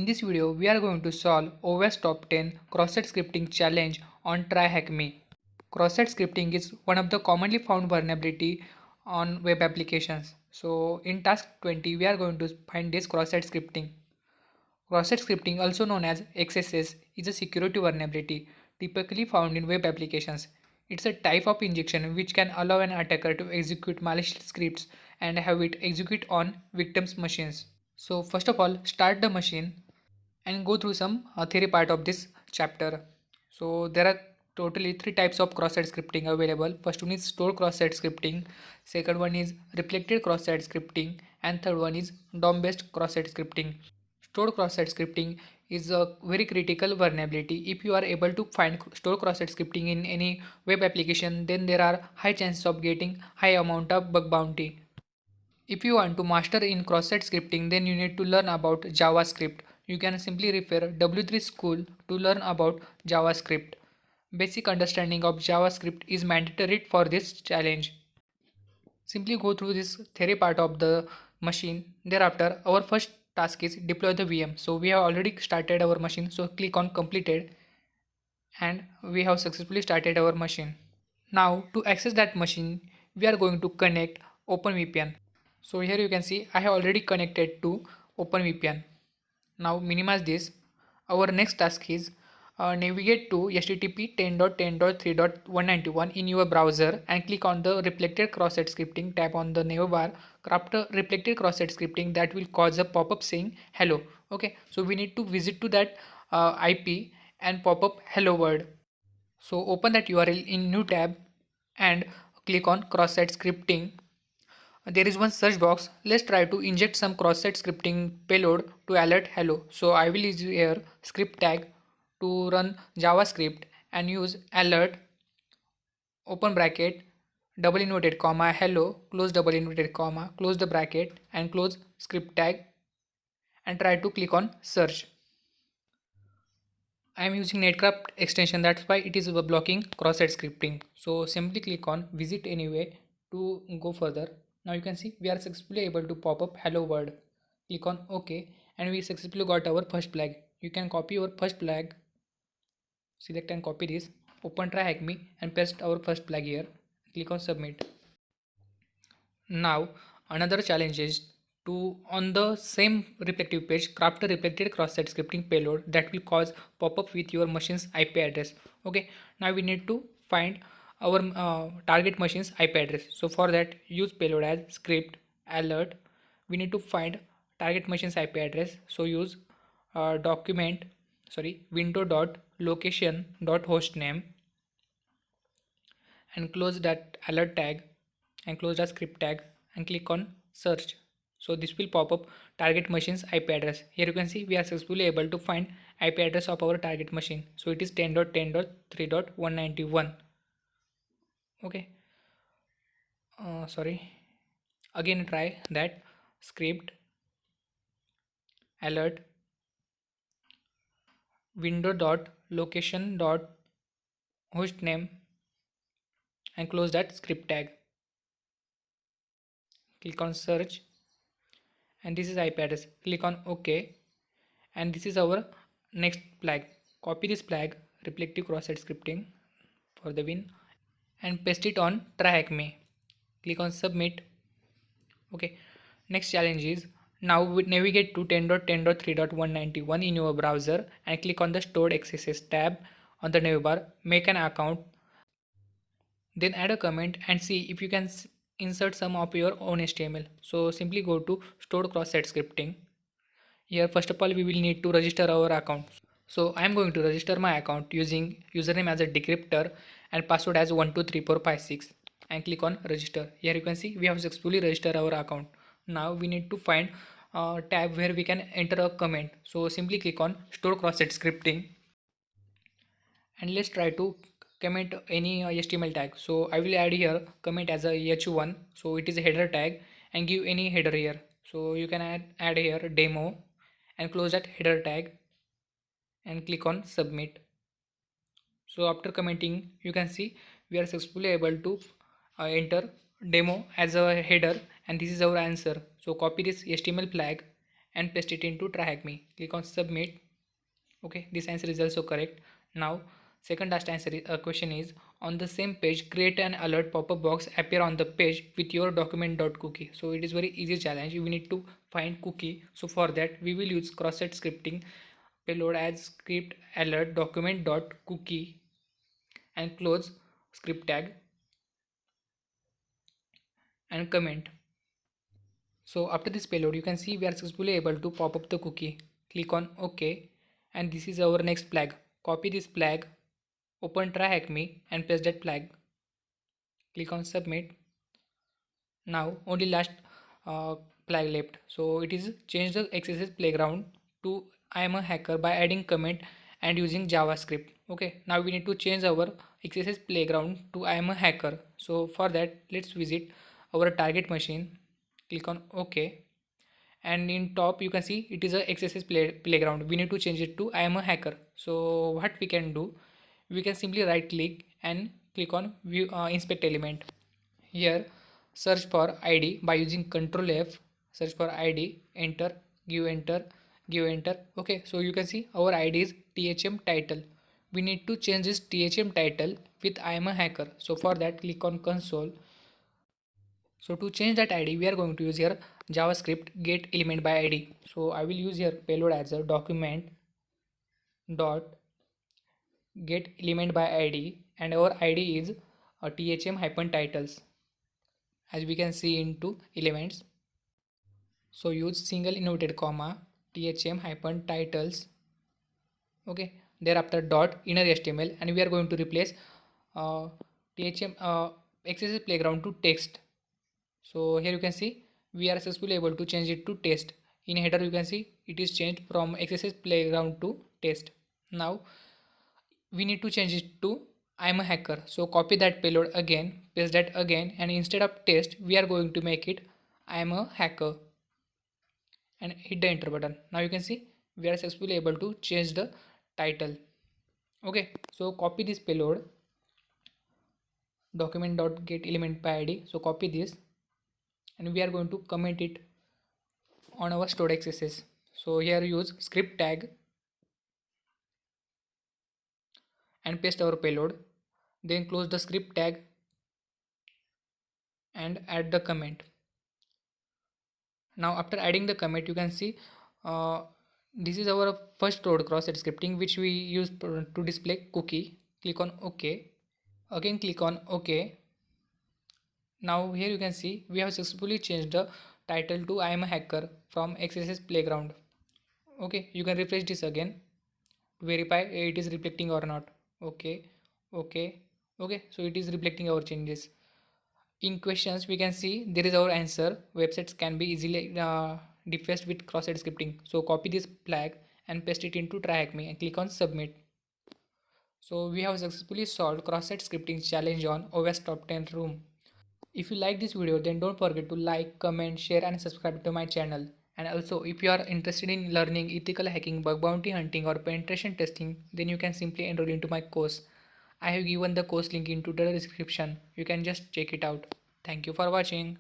this video, we are going to solve OS Top 10 Cross-Site Scripting Challenge on TryHackMe. Cross-site scripting is one of the commonly found vulnerability on web applications. So in task 20, we are going to find this cross-site scripting. Cross-site scripting, also known as XSS, is a security vulnerability typically found in web applications. It's a type of injection which can allow an attacker to execute malicious scripts and have it execute on victims' machines. So first of all, start the machine and go through some theory part of this chapter. So there are totally three types of cross-site scripting available. First one is stored cross-site scripting, second one is reflected cross-site scripting, and third one is DOM-based cross-site scripting. Stored cross-site scripting is a very critical vulnerability. If you are able to find stored cross-site scripting in any web application, then there are high chances of getting high amount of bug bounty. If you want to master in cross-site scripting, then you need to learn about JavaScript. You can simply refer W3 School to learn about JavaScript. Basic understanding of JavaScript is mandatory for this challenge. Simply go through this theory part of the machine. Thereafter, our first task is deploy the VM. So we have already started our machine. So click on completed and we have successfully started our machine. Now to access that machine, we are going to connect OpenVPN. So here you can see I have already connected to OpenVPN. Now minimize this. Our next task is navigate to http 10.10.3.191 in your browser and click on the reflected cross-site scripting tab on the navbar. Craft a reflected cross-site scripting that will cause a pop-up saying hello. Okay, so we need to visit to that IP and pop up hello world. So open that URL in new tab and click on cross-site scripting. There is one search box. Let's try to inject some cross-site scripting payload to alert hello. So I will use here script tag to run JavaScript and use alert open bracket double inverted comma hello close double inverted comma close the bracket and close script tag and try to click on search. I am using Netcraft extension, that's why it is blocking cross-site scripting. So simply click on visit anyway to go further. Now you can see we are successfully able to pop up hello world. Click on OK and we successfully got our first flag. You can copy your first flag, select and copy this, open TryHackMe and paste our first flag here. Click on submit. Now another challenge is to on the same reflective page craft a reflected cross-site scripting payload that will cause pop-up with your machine's IP address. Okay, now we need to find our target machine's IP address. So for that use payload as script alert. We need to find target machine's IP address. So use window.location.hostname and close that alert tag and close the script tag and click on search. So this will pop up target machine's IP address. Here you can see we are successfully able to find IP address of our target machine. So it is 10.10.3.191. Okay, sorry, again try that script alert window.location.hostname and close that script tag. Click on search and this is IP address. Click on OK and this is our next flag. Copy this flag reflective cross-site scripting for the win and paste it on TryHackMe. Click on submit. Okay, next challenge is now we navigate to 10.10.3.191 in your browser and click on the stored XSS tab on the navbar. Make an account, then add a comment and see if you can insert some of your own HTML. So simply go to stored cross-site scripting. Here first of all we will need to register our account. So I am going to register my account using username as a decryptor and password as 123456 and click on register. Here you can see we have successfully registered our account. Now we need to find a tab where we can enter a comment. So simply click on store cross-site scripting and let's try to comment any HTML tag. So I will add here comment as a h1, so it is a header tag, and give any header here. So you can add here demo and close that header tag and click on submit. So after commenting you can see we are successfully able to enter demo as a header and this is our answer. So copy this HTML flag and paste it into TryHackMe. Click on submit. Okay, this answer is also correct. Now second last answer question is, on the same page create an alert pop-up box appear on the page with your document.cookie. So it is very easy challenge. We need to find cookie. So for that we will use cross-site scripting payload as script alert document.cookie and close script tag and comment. So after this payload, you can see we are successfully able to pop up the cookie. Click on OK, and this is our next flag. Copy this flag, open TryHackMe and paste that flag. Click on submit. Now only last uh, flag left. So it is change the XSS playground to I am a hacker by adding comment and using JavaScript. Okay, now we need to change our XSS playground to I am a hacker. So for that, let's visit our target machine. Click on OK, and in top you can see it is a XSS playground. We need to change it to I am a hacker. So what we can do, we can simply right click and click on view inspect element. Here search for ID by using Ctrl F. Search for ID, enter, give enter, give enter. Okay, so you can see our ID is THM title. We need to change this THM title with I am a hacker. So for that, click on console. So to change that ID, we are going to use here JavaScript get element by ID. So I will use here payload as a document dot get element by ID, and our ID is THM hyphen titles, as we can see into elements. So use single inverted comma THM hyphen titles. Okay, thereafter dot inner HTML, and we are going to replace THM XSS playground to text. So here you can see we are successfully able to change it to test. In header you can see it is changed from XSS playground to test. Now we need to change it to I am a hacker. So copy that payload again, paste that again, and instead of test we are going to make it I am a hacker and hit the enter button. Now you can see we are successfully able to change the title. Okay, so copy this payload document.get element by ID. So copy this, and we are going to comment it on our stored XSS. So here use script tag and paste our payload, then close the script tag and add the comment. Now after adding the comment, you can see this is our first stored cross-site scripting which we use to display cookie. Click on OK, again click on OK. Now here you can see we have successfully changed the title to I am a hacker from XSS playground. Okay, you can refresh this again to verify it is reflecting or not. Okay, okay, okay, so it is reflecting our changes. In questions we can see there is our answer, websites can be easily defaced with cross-site scripting. So copy this flag and paste it into TryHackMe and click on submit. So we have successfully solved cross-site scripting challenge on OWASP top 10 room. If you like this video, then don't forget to like, comment, share and subscribe to my channel. And also if you are interested in learning ethical hacking, bug bounty hunting or penetration testing, then you can simply enroll into my course. I have given the course link into the description. You can just check it out. Thank you for watching.